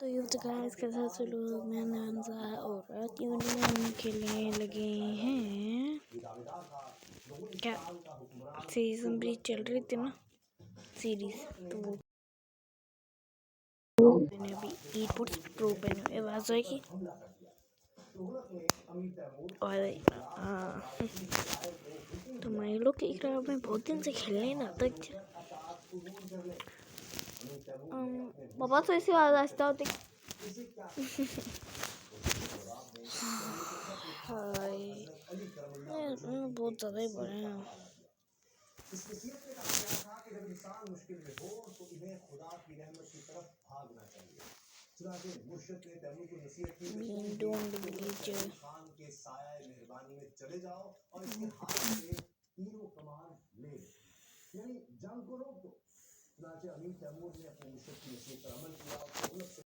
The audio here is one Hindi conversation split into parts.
तो ये तो गाइस के साथ लोग मैं हमजा और रात यूनियन खेलने लगे हैं। क्या सीजन भी चल रही थी ना सीरीज, तो वो मैंने अभी एयरपोर्ट्स प्रो पहने हुए आवाज आएगी और तो मैं लोग के क्राउड में बहुत दिन से खेलने ना तक पापा तो ऐसी आवाज आस्ता होती हाय बहुत ज़्यादा ही बड़े हैं। इस नसीहत ने कहा गया था कि जब इंसान मुश्किल में हो तो इन्हें खुदा की रहमत की तरफ भागना चाहिए। चुनांचे मुर्शिद ने तैमूर को नसीहत की खान के साया मेहरबानी में चले जाओ और इसके हाथ से तीरों कमान ले लो, यानी जंग को रोक दो। चुनांचे अमीर तैमूर ने अपने मुर्शिद की नसीहत पर अमल किया और तुगलक से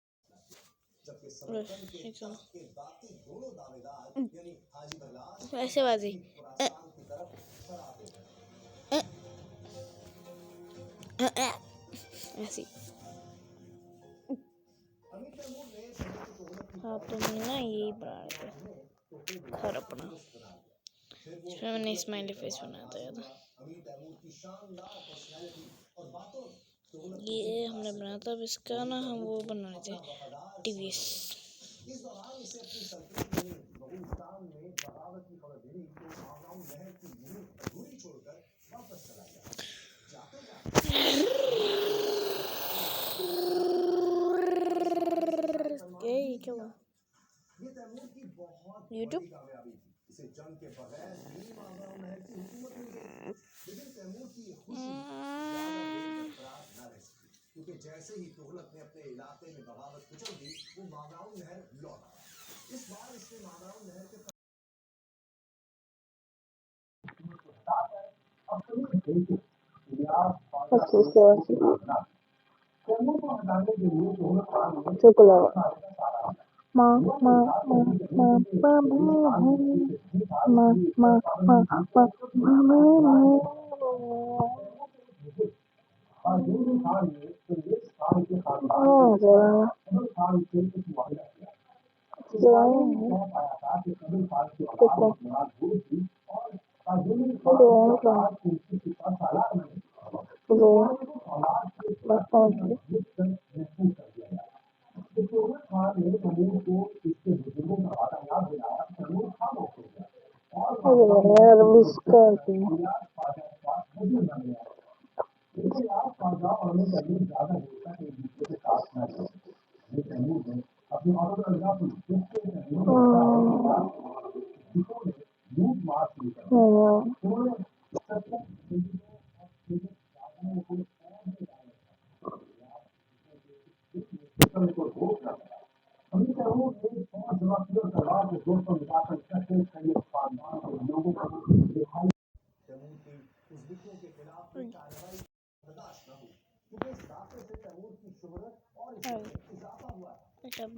जबकि समरकंद के तख्त के बाकी दोनों दावेदार यानी हाजी बर्लास ऐसे बाजी खुरासान की तरफ फरार हो गए। ऐसी हाँ तो मैं ना यही बना रहे घर अपना, इसमें मैंने स्माइली फेस बना दिया था। ये हमने बनाया था, अब इसका ना हम वो बना रहे थे टीवीएस। इस दौरान इसे अपनी सल्तनत में बलूचिस्तान में बगावत की खबर मिली तो मामलाउन लहर की अधूरी छोड़कर वापस चला गया। जाते क्या हुआ? ये तैमूर की बहुत बड़ी कामयाबी थी। इसे जंग के बगैर भी मामलाउन लहर की हुकूमत मिल गई, लेकिन तैमूर की खुशी ज्यादा देर बरकरार न रह सकी, क्योंकि जैसे ही तुगलक ने अपने इलाके में बगावत कुचल दी, वो मामलाउन लहर लौट आया। इस बार इसने मामलाउन लहर के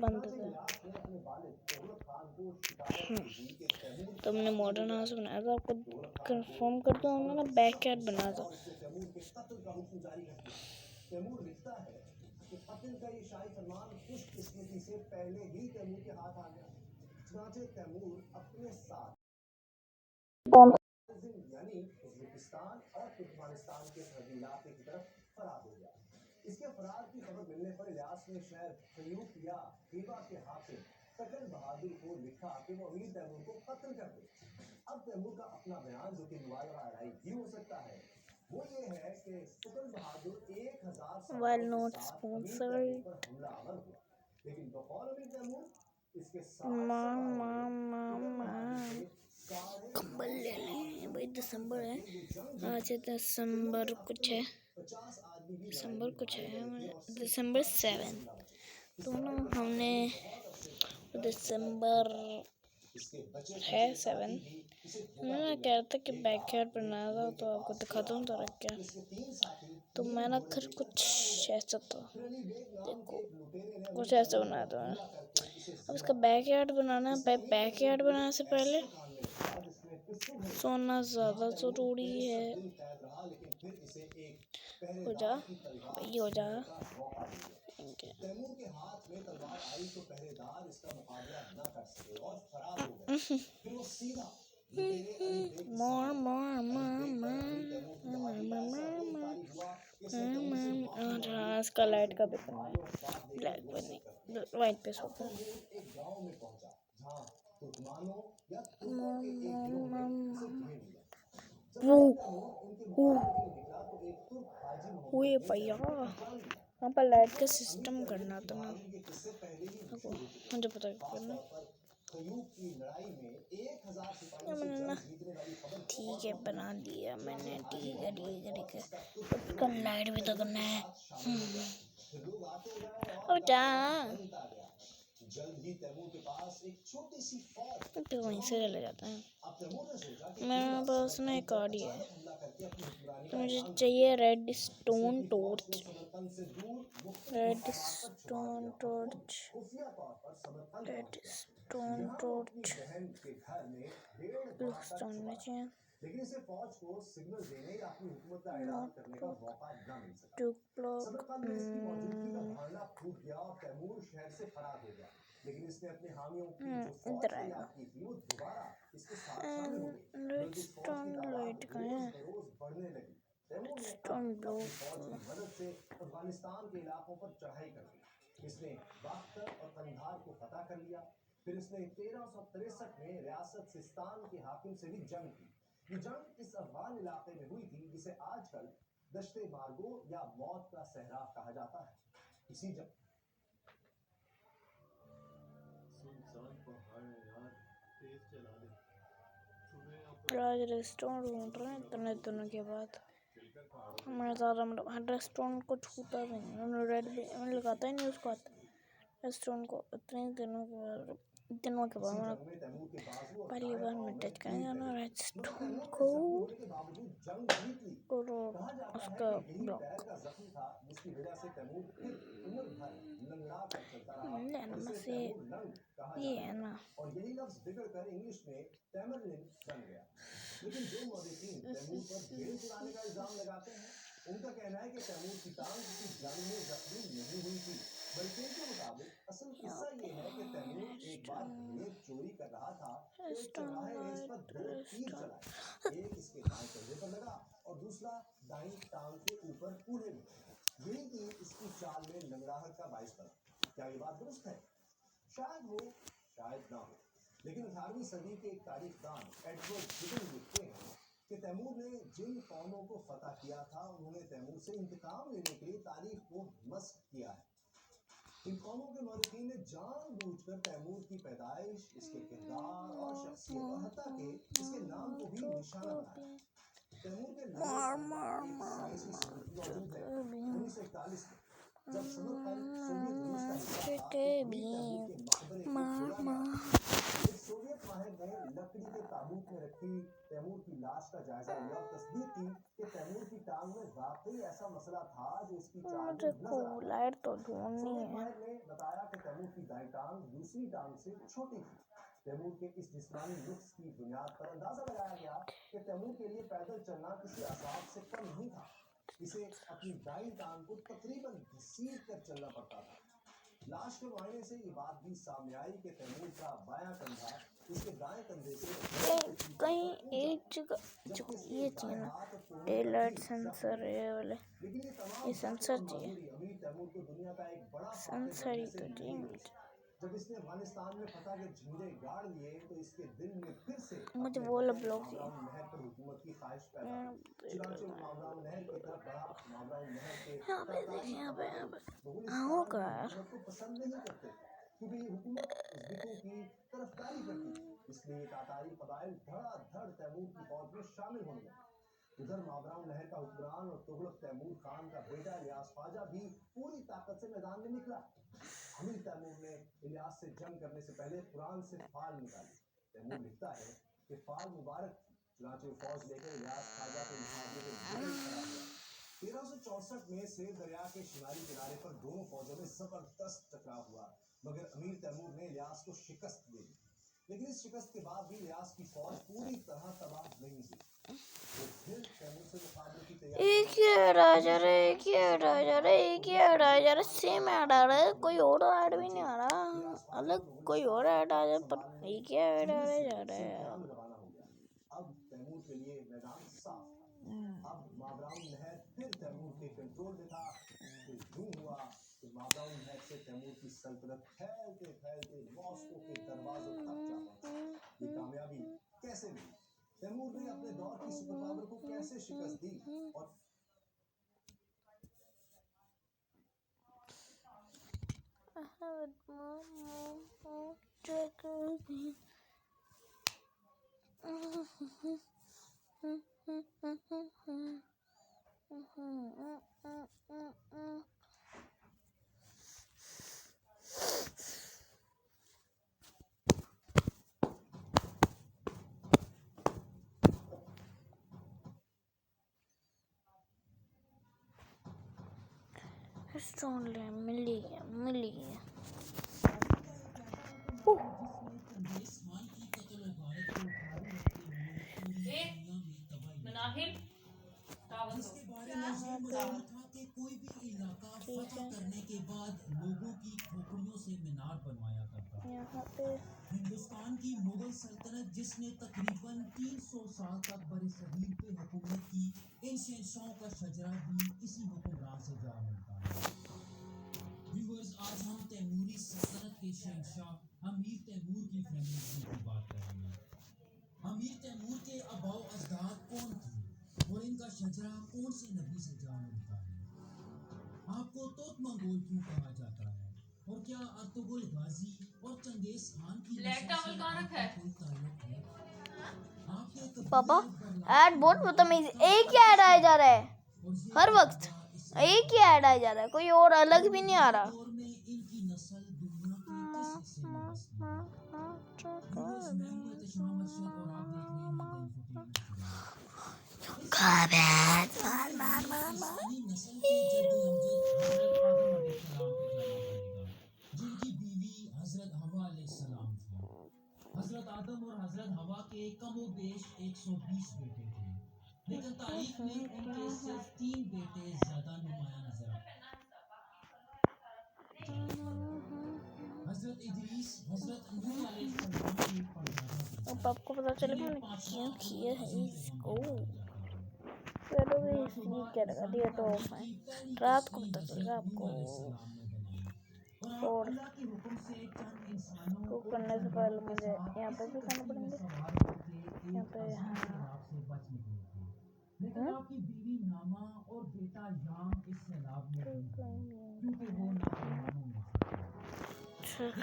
बंद तो हमने मॉडर्न हाउस बनाया था, आपको कंफर्म कर दो, हमने ना बैकयार्ड बनाया था। तैमूर लिखता है कि कत्ल का ये शाही फरमान खुशकिस्मती से पहले ही तैमूर के हाथ आ गया। चुनांचे तैमूर अपने साथ यानी उज़्बेकिस्तान और तुर्कमेनिस्तान के सरहदी इलाके की तरफ फरार हो गया। इसके फरार की खबर मिलने पर इलियास ने शहर खयूक या खीवा के हाकिम सकल बहादुर को लिखा कि वो अमीर तैमूर को कत्ल कर दे। अब तैमूर का अपना बयान, जो कि मुबालगा आराई भी हो सकता है, वो ये है कि सकल बहादुर 1000 वेल नॉट स्पॉन्सर्ड पर हमलावर हुआ, लेकिन बकौल अमीर तैमूर इसके कंबल ले लें भाई, दिसंबर है आज, दिसंबर कुछ है, दिसंबर 7 तो ना हमने दिसंबर है 7 मैं कह रहा था कि बैकयार्ड बनाया था, तो आपको दिखाता हूँ तो रख क्या, तो मैं ना खैर कुछ ऐसा था, देखो कुछ ऐसा बनाया था मैं। अब इसका बैकयार्ड बनाना है, बैकयार्ड बनाने से पहले सोना ज़्यादा ज़रूरी है। हो जा भाई, हो जा, इनके। तैमूर के हाथ में तलवार आई तो पहरेदार इसका मुकाबला न कर सके और फरार हो गए। फिर वो सीधा लुटेरे अली बेग के सामने अली बेग पर अमीर तैमूर की बहादुरी का ऐसा रोब तारी हुआ कि उसने तैमूर से माफी और मांगी हाँ इसका और लाइट उसने का कुछ भी करना माल है, और ख्वाब देकर ब्लैक पे रुखसत कर दिया। नहीं वाइट पे अब सोचो। तैमूर एक गांव में पहुंचा जहां तुर्कमानों या तुर्कों के एक गिरोह ने उसे घेर लिया। जब वो तैमूर उनके मुकाबले के लिए निकला तो एक तुर्क हाजी हुए मोहम्मद ने भैया तैमूर को पहचान लिया। वहाँ पर लाइट का अमीर सिस्टम तैमूर करना की था ना, बहादुरी के किस्से पहले ही देखो मशहूर हो चुके मुझे थे। पता करना। खासतौर पर खयूब की लड़ाई में 1000 सिपाहियों क्या से बनना, जंग जीतने वाली खबर ठीक बहुत है मशहूर बना थी। दिया चुनांचे मैंने, हाजी ठीक है मोहम्मद ठीक है ठीक और है। उसका तुर्क उसका गिरोह लाइट भी तो तैमूर करना के है। साथ शामिल हो गया। फिर लोग आते गए और अब जा कारवां बनता गया। जल्द ही तैमूर के पास एक छोटी सी फौज तो वहीं जमा से हो चले गई। जाते हैं। अब तैमूर ने सोचा कि क्यों मेरे ना पास ना समरकंद एक पर गाड़ी है, अचानक हमला करके अपनी हुक्मरानी तो का मुझे ऐलान कर चाहिए दिया जाए। रेड उसने स्टोन अपनी फौज को टॉर्च। समरकंद से दूर मुख्तलिफ रेड मकामात पर छुपा स्टोन दिया और खुद टॉर्च, खुफिया तौर पर समरकंद रेड पहुंच गया। स्टोन यहाँ वो अपनी टॉर्च। बहन के घर में 1.5 ब्लू माह तक स्टोन छुपा में रहा, चाहिए। लेकिन इसे फौज को सिग्नल देने या अपनी हुकूमत का ऐलान नोट करने का ब्लॉक, मौका न मिल सका। Tube block. समरकंद में इसकी मौजूदगी का भाना फूट गया और तैमूर शहर से फरार हो गया। लेकिन इसने अपने हामियों की जो फौज इधर तैयार आया। की थी वो दोबारा इसके साथ शामिल हो गई। रेड बल्कि इस फौज की स्टोन तादाद लाइट का रोज है। बरोज बढ़ने लगी। तैमूर ने स्टोन अब अपनी फौज की ब्लॉक। मदद से अफगानिस्तान के इलाकों पर चढ़ाई कर दी। इसने बाख्तर और कंधार को फतह कर लिया। फिर इसने 1363 में रियासत सिस्तान के हाकिम से भी जंग की। ये जंग इस अफगान इलाके में हुई थी जिसे आजकल दश्ते मार्गो या मौत का सहरा कहा जाता है। इसी जंग सुनसान पहाड़ है यार, तेज चला दे। सुबह अपन आज रेस्टोरेंट ढूंढ रहे हैं इतने दिनों के बाद। चलकर पहाड़ों पे हमारे ज़्यादा मतलब हर रेस्टोरेंट को छूता भी नहीं, उन्होंने रेड भी लगाता ही नहीं उसको। रेस्टोरेंट को इतने दिनों के बाद इसी मैंने जंग में तैमूर के बाजू और पहली दाएं बार पांव मैं में टच तीर करेंगे ना लगे थे। मगर रेस्टोरेंट तैमूर ने को जख्मी होने के बावजूद जंग जीत ली। और कहा जाता है उसका कि यही ब्लॉक पैर का जख्म था जिसकी वजह से तैमूर फिर उम्र भर लंगड़ा कर चलता रहा और लेना इसे से तैमूर लंग कहा ये जाने है लगा ना। और यही लफ्ज बिगड़ कर इंग्लिश में तैमरलिन बन गया। लेकिन जो मौलिकीन तैमूर पर जेल चुराने का इल्जाम लगाते हैं उनका कहना है कि तैमूर की टांग किसी जंग में जख्मी नहीं हुई थी, बल्कि इनके मुताबिक असल किस्सा ये है कि तैमूर एक बार भेड़ चोरी कर रहा था तो एक चरवाहे ने इस पर 2 तीर चलाए। एक इसके दाएं कंधे पर लगा और दूसरा दाईं टांग के ऊपर कूल्हे में। यही तीर इसकी चाल में लंगड़ाहट का बाइस बना। क्या ये बात दुरुस्त है? शायद हो, शायद ना हो, लेकिन 18वीं सदी के एक तारीखदान एडवर्ड गिबन लिखते हैं कि तैमूर ने जिन कौमों को फतह किया था उन्होंने तैमूर से इंतकाम लेने के लिए तारीख को मस्क किया है। इन कौमों के मौलिकीन ने जानबूझकर तैमूर की पैदाइश, इसके किरदार और शख्सियत और हत्ता के इसके नाम को भी निशाना बनाया। तैमूर के लंबे कान का एक साइंसी सबूत मौजूद है। 1941 में जब समरकंद सोवियत रूस का हिस्सा था तो अमीर तैमूर के मकबरे को खोदा गया। एक सोवियत माहिर ने लकड़ी के ताबूत में रखी तैमूर की लाश का जायजा लिया और तस्दीक की कि तैमूर की टांग में वाकई ऐसा मसला था जो इसकी चाल में मुझे नजर आता था। लाइट तो ढूंढनी सोवियत है। माहिर ने बताया कि तैमूर की दाईं टांग दूसरी टांग से छोटी थी। तैमूर के इस जिस्मानी नुक्स की बुनियाद पर अंदाजा लगाया गया कि तैमूर के लिए पैदल चलना किसी अजाब से कम नहीं था। इसे अपनी दाईं टांग को तकरीबन घसीट कर चलना पड़ता था। लाश के मुआयने से ये बात भी सामने आई कि तैमूर का बायां कंधा इसके दाएं कंधे से कहीं एक जगह जो ये चाहिए ना, डे लाइट सेंसर है वाले, लेकिन ये तमाम ये सेंसर और चाहिए, मजदूरी अमीर तैमूर को दुनिया का एक बड़ा फातिह सेंसर बनने ही से तो नहीं चाहिए हुई। मुझे। जब इसने अफगानिस्तान में फतह के झंडे गाड़ लिए तो इसके दिल में फिर से मुझे अपने वो वाला वतन ब्लॉक मावराउन नहर पर हुकूमत की ख्वाहिश पैदा हुई। चुनांचे वो मावराउन नहर की तरफ बढ़ा। मावराउन नहर के यहाँ पे तातारी यहाँ कबाइल पे मुगलिस्तान की का हुकूमत को पसंद नहीं करते थे क्योंकि ये हुकूमत उज़्बेकों की तरफदारी करती थी। इसलिए तातारी कबाइल धड़ाधड़ तैमूर की फौज में शामिल होने लगे। उधर मावराउन नहर का हुक्मरान और तुगलक तैमूर खान का बेटा इलियास ख्वाजा भी पूरी ताकत से मैदान में निकला। अमीर तैमूर ने इलियास से जंग करने से पहले कुरान से फाल निकाली। तैमूर लिखता है कि फाल मुबारक थी, चुनांचे फौज लेकर इलियास ख्वाजा के मुकाबले में जंग खड़ा हुआ। 1364 में सेर दरिया के शिमाली किनारे पर दोनों फौजों में जबरदस्त टकराव हुआ, मगर अमीर तैमूर ने इलियास को शिकस्त दे दी। लेकिन इस शिकस्त के बाद भी इलियास की फौज पूरी तरह तबाह नहीं हुई। वो फिर तैमूर से मुकाबले की तैयारी एक ही हटा जा रहा है, एक ही हटा जा रहा है, एक ही हटा जा रहा है, सेम ऐड आ रहा है, कोई और ऐड भी नहीं आ रहा, अलग कोई और ऐड आ जाए पर एक ही ऐड आ रहा जा रहा है यार। रवाना हो गया। अब तैमूर के लिए मैदान साफ था। अब माबराउन नहर फिर तैमूर के कंट्रोल में था। फिर यूं हुआ कि माबराउन नहर से तैमूर की सल्तनत फैलते फैलते मॉस्को के दरवाजों तक जा पहुंची। ये कामयाबी कैसे मिली? तैमूर ने अपने दौर की सुपर पावर को कैसे शिकस्त दी और मिली गया, मिली गया। जिसके बारे में ये मशहूर था कि कोई भी इलाका फतह करने के बाद लोगों की खोपड़ियों से मीनार बनवाया करता। यहाँ पे हिंदुस्तान की मुगल सल्तनत जिसने तकरीबन 300 साल तक बरसगीर पे हुकूमत की, इन शहंशाहों का शजरा भी इसी हुक्मरान से जा मिलता है। व्यूअर्स, आज हम तैमूरी सल्तनत के शहंशाह अमीर तैमूर की फैमिली की बात करेंगे। अमीर तैमूर के आबाओ अजदाद कौन थे और इनका शजरा कौन से नबी से जा मिलता है? आपको तोत मंगोल क्यों कहा जाता है? और क्या अर्तुगरुल गाजी और चंगेज खान की नस्ल से आपका कोई ताल्लुक है? आपके कबीले पापा बरलाट ऐड बहुत बदतमीज, एक ही ऐड आया जा रहा है हर वक्त, एक ही ऐड आया जा रहा है, कोई और अलग भी नहीं आ रहा। दौर में इनकी नस्ल दुनिया के किस हिस्से में बसती है? व्यूअर्स, मैं हूं एहतशाम अरशद और आप देख रहे हैं द पाकिस्तानी नस्ल के जद्द अमजद हजरत आदम अलैहिस्सलाम पे जाना जाएगा, जिनकी बीवी हजरत हवा अलैहिस्सलाम थी। हजरत आदम और हजरत हवा के कमो बेश 120 बेटे थे, लेकिन तारीख में उनके सिर्फ 3 बेटे ज्यादा नुमाया नजर आते हैं। हजरत इदरीस हजरत नूह अलैहिस्सलाम के परदादा थे। अब आपको पता चलेगा मैंने क्यों किया है इसको। चलो भी इसलिए क्या लगा दिया तो ऑफ है, रात को पता चलेगा आपको। और इसको करने से पहले मुझे यहाँ पे भी करना पड़ेंगे, यहाँ पे लेकिन आपकी बीवी नामा और बेटा याम इस सैलाब में डूब गए क्योंकि वो नाफरमानों में से थे।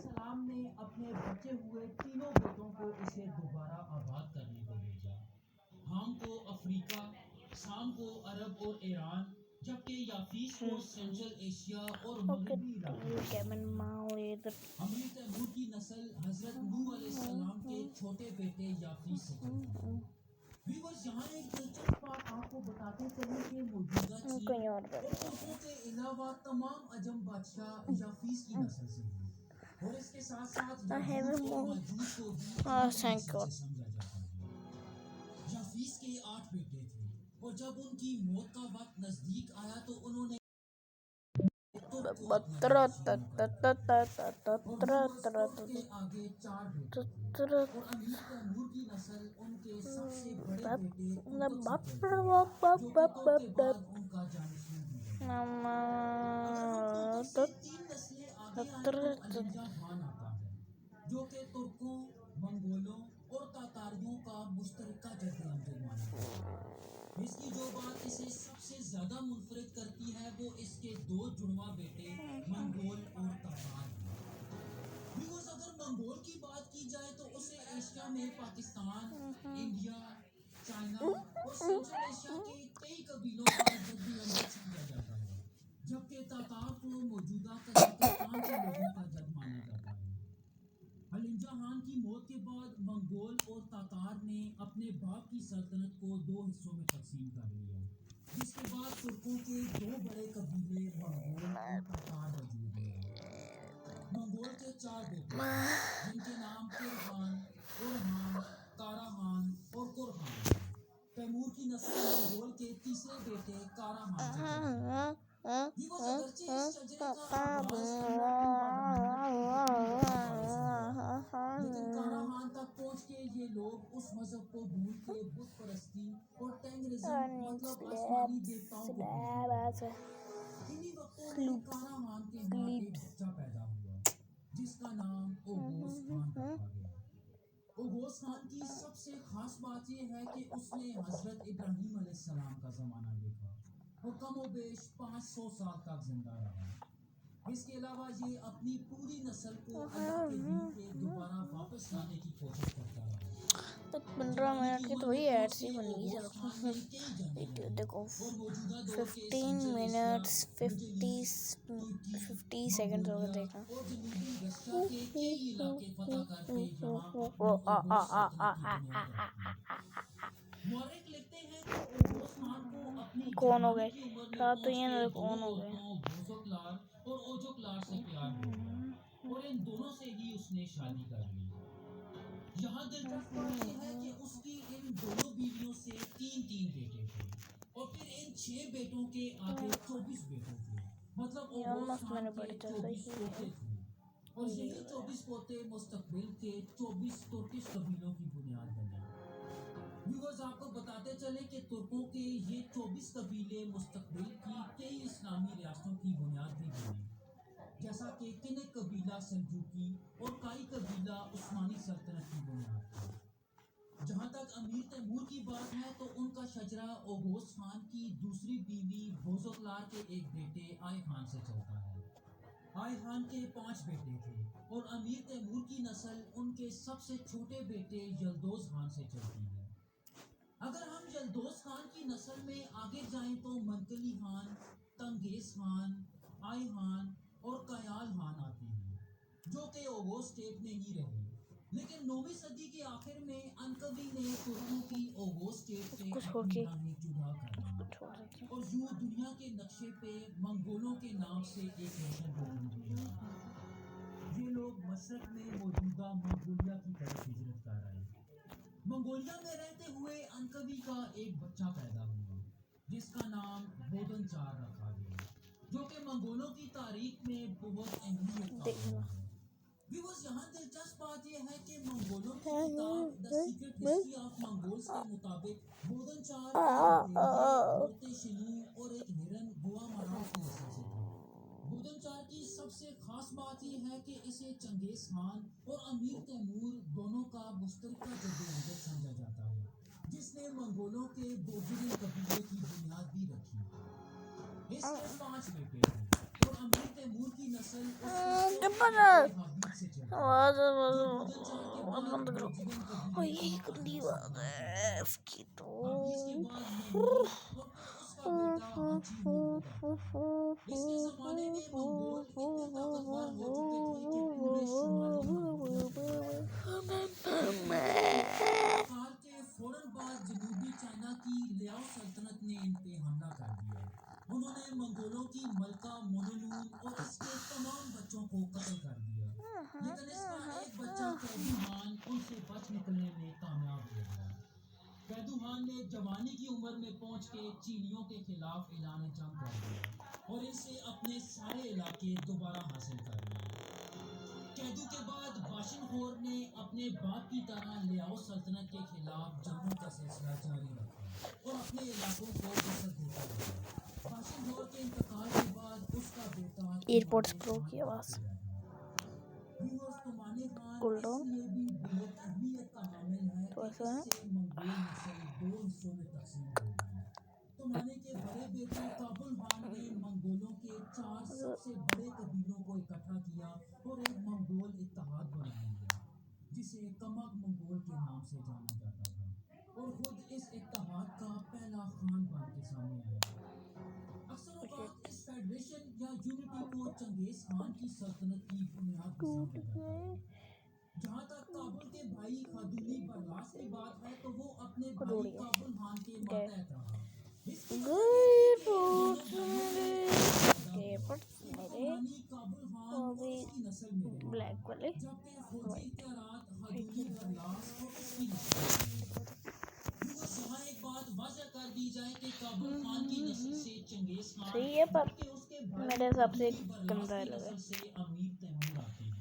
सलाम ने अपने बचे हुए तीनों बेटों को इसे दोबारा आबाद करने को भेजा। हाम को अफ्रीका, शाम को अरब और ईरान, जबकि याफीस को सेंट्रल एशिया और मगरबी इलाकों में। अमीर तैमूर की नस्ल हजरत नूह अलैहिस्सलाम के छोटे बेटे याफीस से चलती है। व्यूअर्स, यहाँ एक दिलचस्प बात आपको बताते चलें कि मौजूदा चीन और तुर्कों के अलावा तमाम अजम बादशाह याफीस की नस्ल से हैं और इसके साथ साथ याजूज और माजूज को भी से समझा जाता है। याफीस के 8 बेटे थे और जब उनकी मौत का वक्त नजदीक आया तो उन्होंने आगे 4 बेटे थे और अमीर तैमूर की नस्ल उनके सबसे बड़े बेटे के बाद उनका जानशीन भी बना। अगर हम 3 नस्लें आगे आए तो अलिंजा खान आता है, जो कि तुर्कों, मंगोलों और तातारियों का मुश्तरका जद्द अमजद माना जाता है। इसकी जो बात इसे सबसे ज्यादा मुनफरिद करती है वो इसके 2 जुड़वा बेटे मंगोल और तातार हैं। व्यूअर्स, अगर मंगोल की बात की जाए तो उसे एशिया में पाकिस्तान, इंडिया, चाइना और सेंट्रल एशिया के कई कबीलों का जद्द अमजद समझा जाता है, जबकि तातार को मौजूदा कजाकिस्तान के लोगों का जद माना जाता है। अलिंजा खान की मौत के बाद मंगोल और तातार ने अपने बाप की सल्तनत को 2 हिस्सों में तकसीम कर लिया, जिसके बाद तुर्कों के 2 बड़े कबीले मंगोल और तातार वजूद में आए। मंगोल के 4 बेटे थे, जिनके नाम किरहान, उरहान, काराहान और कुरहान। तैमूर की नस्ल मंगोल के तीसरे बेटे काराहान से चली। He was अगरचे इस शजरे का आगाज लेकिन काराहान तक पहुंच के ये लोग उस मजहब को भूल के बुत परस्ती और टेंगरिज्म मतलब आसमानी देवताओं को भूल गए। इन्हीं वक्तों में काराहान के यहाँ एक बच्चा पैदा हुआ जिसका नाम ओगोस खान रखा गया। ओगोस खान की सबसे खास बात यह है कि उसने हजरत इब्राहिम अलैहिस्सलाम का जमाना देखा और कमोबेश 500 साल तक जिंदा रहा। इसके अलावा ये अपनी पूरी नस्ल को अल्लाह के दीन पे दोबारा वापस लाने की कोशिश करता रहा। तो 15 मिनट की थोड़ी एड्स ही बनी वीडियो देखो 15 मिनट्स 50 सेकंड हो गए देखा। कौन हो गए तो ये कौन हो गए और ओजोकलार से प्यार हो गया और इन दोनों से ही उसने शादी कर ली। यहाँ दिलचस्प बात यह है कि उसकी इन दोनों बीवियों से 3 बेटे थे और फिर इन 6 बेटों के आगे 24 बेटे थे। मतलब ओगोस खान के 24 पोते थे और यही 24 पोते मुस्तकबिल के 24 तुर्किश कबीलों की बुनियाद बने। व्यूअर्स, आपको बताते चले कि तुर्कों के ये 24 कबीले मुस्तकबिल की कई इस्लामी रियासतों की बुनियाद भी बनी, जैसा कि किनिक कबीला सल्जूकी और काई कबीला उस्मानी सल्तनत की बुनियाद थी। जहाँ तक अमीर तैमूर की बात है तो उनका शजरा ओगोस खान की दूसरी बीवी बोजोकलार के एक बेटे आय खान से चलता है। आय खान के 5 बेटे थे और अमीर तैमूर की नस्ल उनके सबसे छोटे बेटे यल्दोज खान से चलती है। अगर हम यल्दोज खान की नस्ल में आगे जाएं तो मनकली खान, तंगेज खान, आय खान और कयाल खान आते हैं, जो कि ओगोस स्टेट में ही रहे। लेकिन 9वीं सदी के आखिर में अनकवी ने तुर्कों की ओगोस स्टेट से अपनी राहें जुदा कर दी और यूं दुनिया के नक्शे पे मंगोलों के नाम से एक रोशन रोशन हुआ। ये लोग मशरक में मौजूदा मंगोलिया की तरफ हिजरत कर रहे हैं। मंगोलिया में रहते हुए अनकवी का एक बच्चा पैदा हुआ जिसका नाम बोदनचार रखा गया, जो कि मंगोलों की तारीख में बहुत अहमियत का हुआ है। व्यूअर्स, यहाँ दिलचस्प बात यह है कि मंगोलों की किताब the secret history of Mongols के मुताबिक बोदनचार शिनू और एक हिरन गोवा महाराज की नस्ल से था। बोदनचार की सबसे खास बात यह है कि इसे चंगेज खान और अमीर तैमूर दोनों का मुश्तरका जद्दोजहद समझा जाता है, जिसने मंगोलों के बोगिरिन कबीले की बुनियाद भी रखी। इसके 5 बेटे थे और अमीर तैमूर की नस्ल से चली। इसके ज़माने में मंगोल इतने ताकतवर हो चुके थे कि पूरे शुमाली काल के फौरन बाद जनूबी चाइना की लियाओ सल्तनत ने इन पे हमला कर दिया। उन्होंने मंगोलों की मलका मोनोलून और इसके तमाम बच्चों को कत्ल कर दिया, लेकिन इसका एक बच्चा कैदुहान उनसे बच निकलने में कामयाब हो गया। कैदुहान ने जवानी की उम्र में पहुंच के चीनियों के खिलाफ ऐलान जंग कर दिया और इनसे अपने सारे इलाके दोबारा हासिल कर लिए। कैदू के बाद बाशिनखोर ने अपने बाप की तरह लियाओ सल्तनत के खिलाफ जंगों का सिलसिला जारी रखा और अपने इलाकों को वसत देता रहा। बाशिनखोर के इंतकाल के बाद उसका बेटा एयरपोर्ट्स प्रो की आवाज इसलिए भी बेहद अहमियत का हामिल है कि इससे मंगोल नस्ल 2 हिस्सों में तकसीम हो गई। तुमाने के बड़े बेटे काबुल खान ने मंगोलों के 4 सबसे बड़े कबीलों को इकट्ठा किया और एक मंगोल इत्तेहाद बना लिया, जिसे कमक मंगोल के नाम से जाना जाता था और खुद इस इत्तेहाद का पहला खान बन के सामने आया। अक्सर औक़ात इस फेडरेशन या यूनिटी को चंगेज खान की सल्तनत की बुनियाद समझा जाता है। जहाँ तक काबुल के भाई खादुनी बरलास की बात है तो वो अपने भाई काबुल खान के मातहत रहा। काबुल खान नस्ल में रहे। ब्लैक वाले जबकि फौजी वाइट इख्तियारात हदूदी बर्लास और उसकी नस्ल में रहे। व्यूअर्स, यहाँ एक बात वाज़ह कर दी जाए कि काबुल खान की नस्ल से चंगेज खान, सही है, पर जबकि उसके भाई मेरे हिसाब से हदूदी बर्लास गंदा की लगा। नस्ल से अमीर तैमूर आते हैं।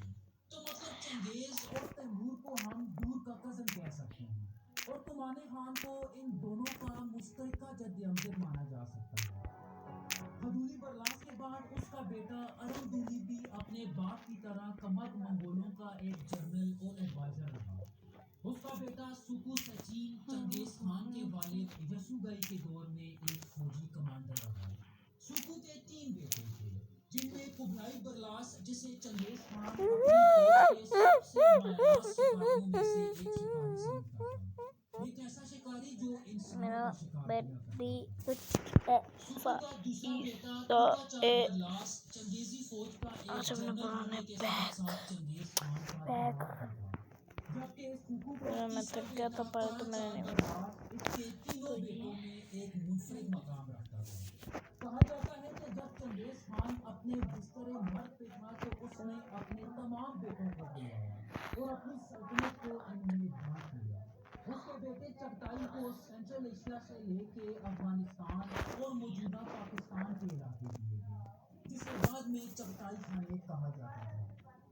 तो मतलब चंगेज और तैमूर को हम दूर का कज़न कह सकते हैं, और तुमानी खान को इन दोनों का मुश्तरका जद्द-ए-अमजद माना जा सकता है। हदूदी बर्लास के बाद उसका बेटा अरमदूनी भी अपने बाप की तरह कमक मंगोलों का एक जनरल और एडवाइजर रहा। उसका बेटा सुकु सचिन चंगेज खान के वालिद यसुगई के दौर में एक फौजी कमांडर रहा। सुकु के 3 बेटे थे, जिनमें कुबलाई बर्लास, जिसे चंगेज खान अपनी फौज के सबसे मायादार शिकारियों में से एक शिकारी समझता था। एक ऐसा शिकारी जो इंसानों मेरा का शिकार बेड किया भी करता था। कुछ सुकु ऐसा का दूसरा ही बेटा तो कुकाचार बर्लास चंगेजी फौज का एक आज हमने जनरल पुराने होने के साथ साथ चंगेज खान का बैग दामाद भी था। जबकि सुकु का मैं तीसरा थक गया था, बेटा पर तो मैंने कराचार नहीं बनाया। बर्लास इसके तो तीनों ये बेटों में एक मुनफरिद मकाम रखता था। कहा जाता है कि जब चंगेज खान अपने बिस्तरे मर्द पे था तो उसने अपने तमाम बेटों को बुलाया और अपनी सल्तनत को इनमें बांट लिया। उसके बेटे चगताई को सेंट्रल एशिया से लेके अफगानिस्तान और मौजूदा पाकिस्तान के इलाके दिए गए, जिसे बाद में चगताई खानेत कहा जाता था।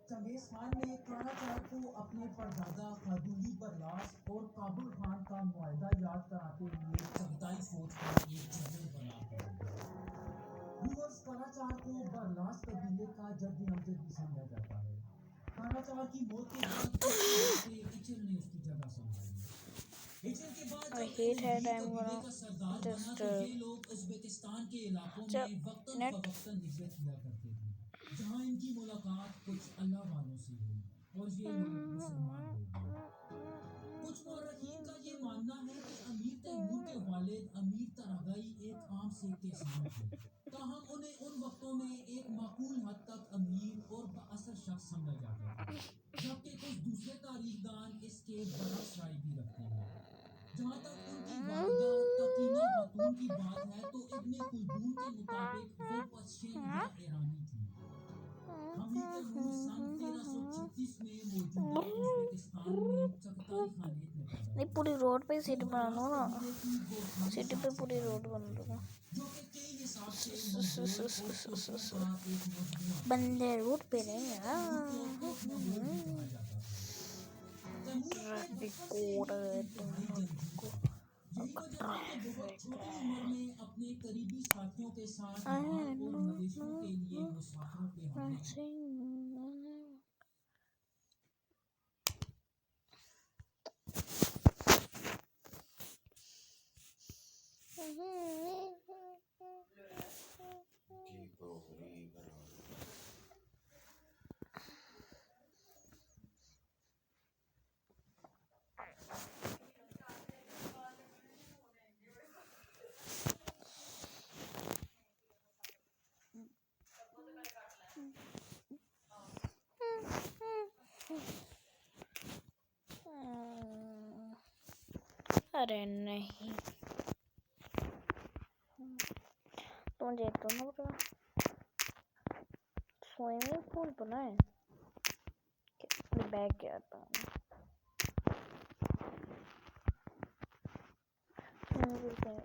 चंगेज खान ने कराचार को अपने परदादा हदूदी बर्लास और काबुल खान का मुआहदा याद कराते हुए चगताई फौज का एक जनरल बना दिया। व्यूअर्स, कराचार को बर्लास कबीले का जद्द-ए-अमजद भी समझा जाता है। कराचार की मौत के बाद उसके बेटे इचिल ने उसकी जगह संभाली। इचिल के बाद I जब hate एलजी it. I'm कबीले gonna का सरदार बना just तो ये लोग उज़्बेकिस्तान के इलाकों जब में वक्तन नेट फवक्तन हिजरत किया करते थे, जहाँ इनकी मुलाकात कुछ अल्लाह वालों से हुई और ये लोग मुसलमान हो गए। कुछ मौरखीन का ये मानना है कि अमीर तैमूर के वालिद अमीर तरागई एक आम से किसान थे, ताहम उन्हें उन वक्तों में एक माकूल हद तक अमीर और बाअसर शख्स समझा जाता था। जबकि कुछ दूसरे तारीखदान इसके बरअक्स राय भी रखते हैं। जहाँ तक उनकी वालिदा तकीना खातून की बात है तो इब्ने खुल्दून के मुताबिक वो पर्शियन या ईरानी थी। अमीर तैमूर सन 1336 में मौजूदा उज़्बेकिस्तान में चगताई खानेत में पैदा नहीं, हुए। पूरी रोड पे वो सिटी बना बर्लास दो ना। कबीले की गोरखानी सिटी जात पे से पूरी रोड ताल्लुक़ बना रखते दो। थे, जो कि कई हिसाब से मंगोल और तुर्कों का एक मजमूआ था। बंदे रोड पे नहीं इसीलिए है। तैमूर को तुर्क मंगोल भी कहा जाता था। तैमूर अपने बचपन से ही इंतहाई जंगजू था। यही वजह थी कि बहुत छोटी उम्र में अपने करीबी साथियों के साथ माल और मवेशियों के लिए मुसाफिरों पे हमले किए। अरे नहीं, तुम देख दो ना पूरा स्विमिंग पूल बना है। बैग क्या आता है स्विमिंग पूल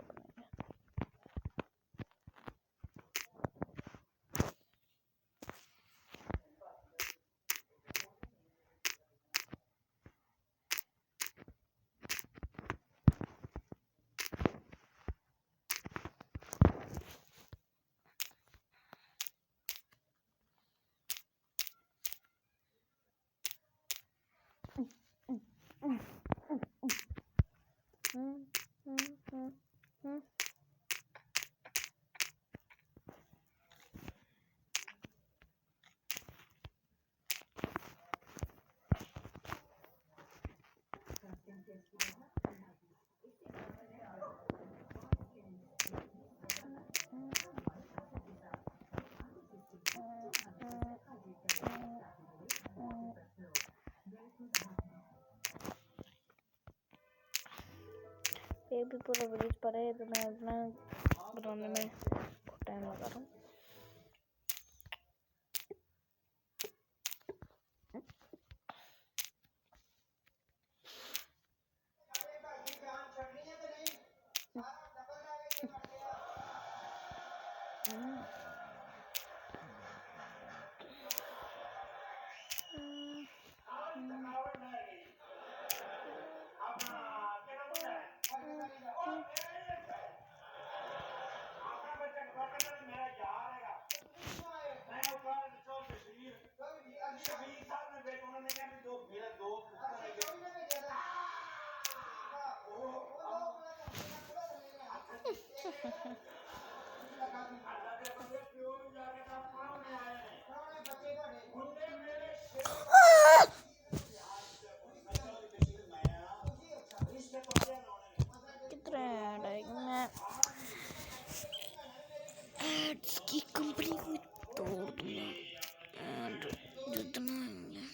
कहीं बनाएंगे। ये भी पूरा ब्रिज पर है, तो मैं अपना बनाने में टाइम लगा रहा हूँ। कितना ऐड आएगा, मैं एड्स की कंपनी को तोड़ दूंगा। एड जितना आएंगे।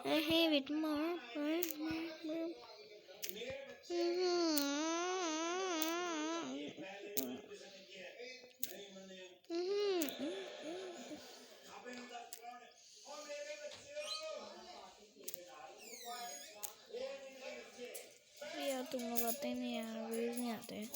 I have it more. यार तुम लोग आते नहीं यार, व्यूज नहीं आते।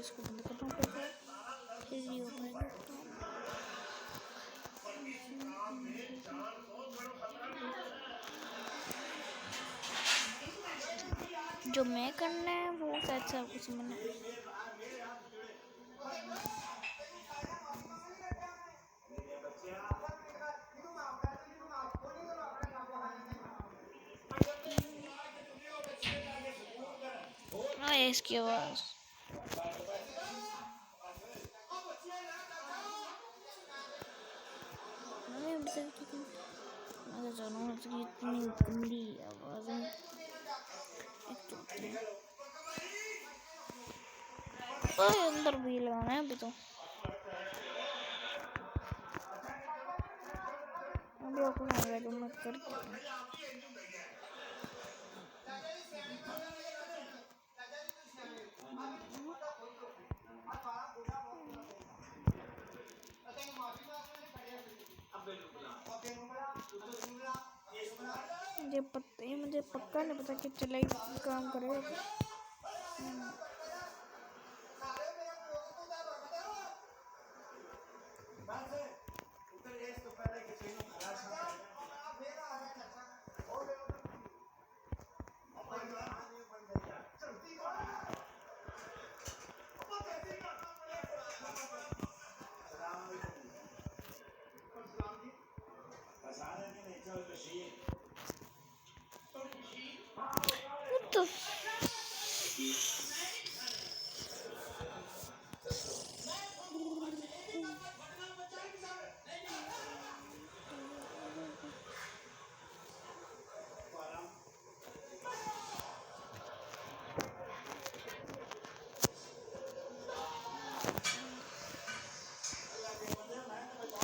इसको बंद करना पड़ेगा, फिर ये हो पाएगा। जो मैं करना है वो शायद सब कुछ मैंने इसकी आवाज इतनी गंदी आवाज है। अंदर भी लगाना है अभी तो। अभी आपको तो मैं कर मुझे पक्का नहीं पता कि चलाई काम करेगा। What the?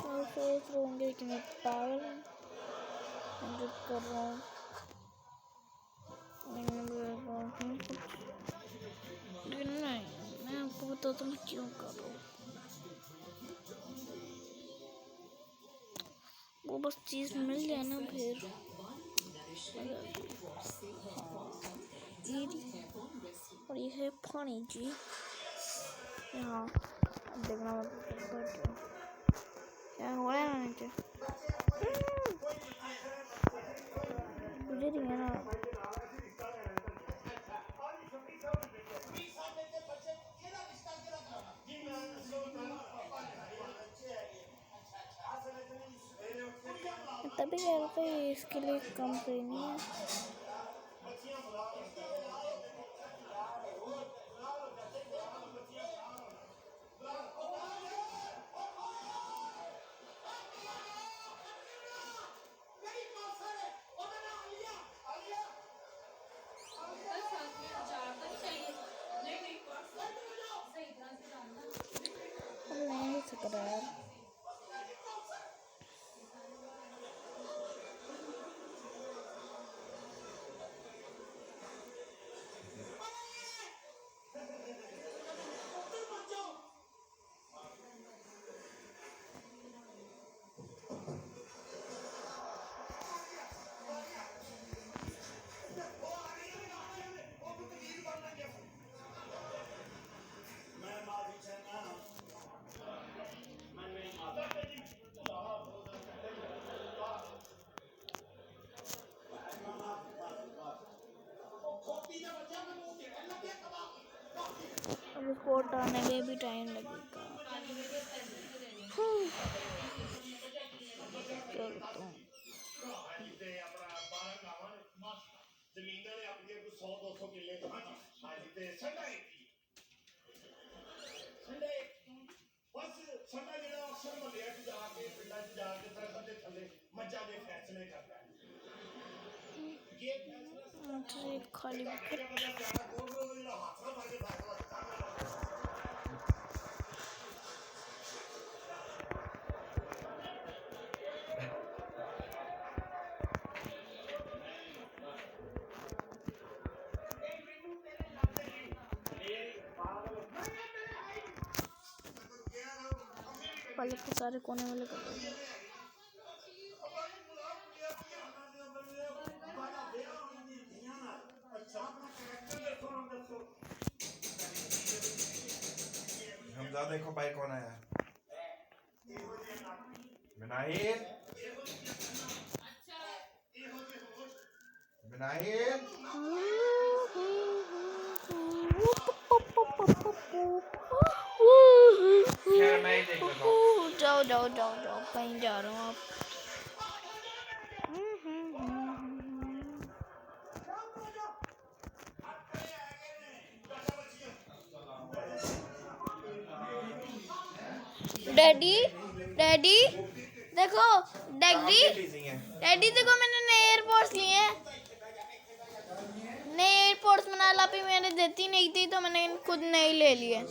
मैं सोच रहूँगी कि मैं पावर एंजॉय कर रहा हूँ। लेकिन नहीं, मैं आपको बताता हूँ क्यों कर रहा हूँ। वो बस चीज़ मिल जाए ना फिर और ये है फनी जी। हाँ देखना मत क्या हो रहा है नीचे मुझे नहीं है ना। तभी कह रहा था इसके लिए कम नहीं है। नहीं सक रहा यार। अब इसको हटाने में भी टाइम लगेगा। चलता हूँ। खाली पहले के सारे कोने वाले कर दो। हमजा देखो भाई कौन आया। मिनाहिल मिनाहिल जाओ जाओ जाओ जाओ कहीं जा रहा हूँ आप। डैडी डैडी देखो डैडी डैडी देखो मैंने नए एयरपोर्ट्स लिए हैं। नए एयरपोर्ट्स मना लापी मैंने देती नहीं थी तो मैंने खुद नए ले लिए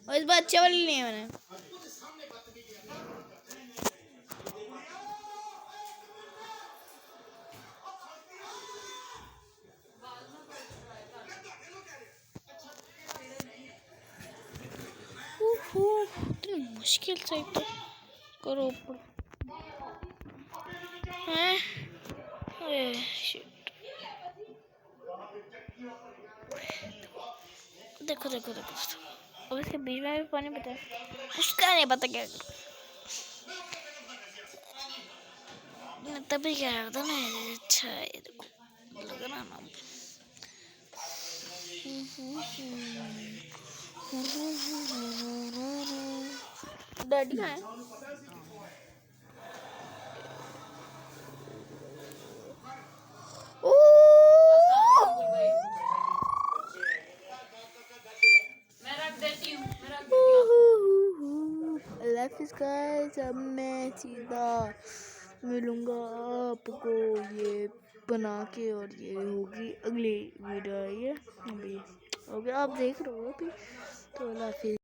और इस बार अच्छे वाले लिए मैंने। इतनी मुश्किल से तो करो हैं। देखो देखो देखो अब इसके बीच में भी पानी पता है उसका नहीं पता क्या तभी क्या करता ना। अच्छा ये देखो लग रहा ना डैडी है हाफिज़ गाइस। अब मैं सीधा मिलूँगा आपको ये बना के, और ये होगी अगली वीडियो। ये अभी हो गया, आप देख रहे हो अभी। तो हाफिज़।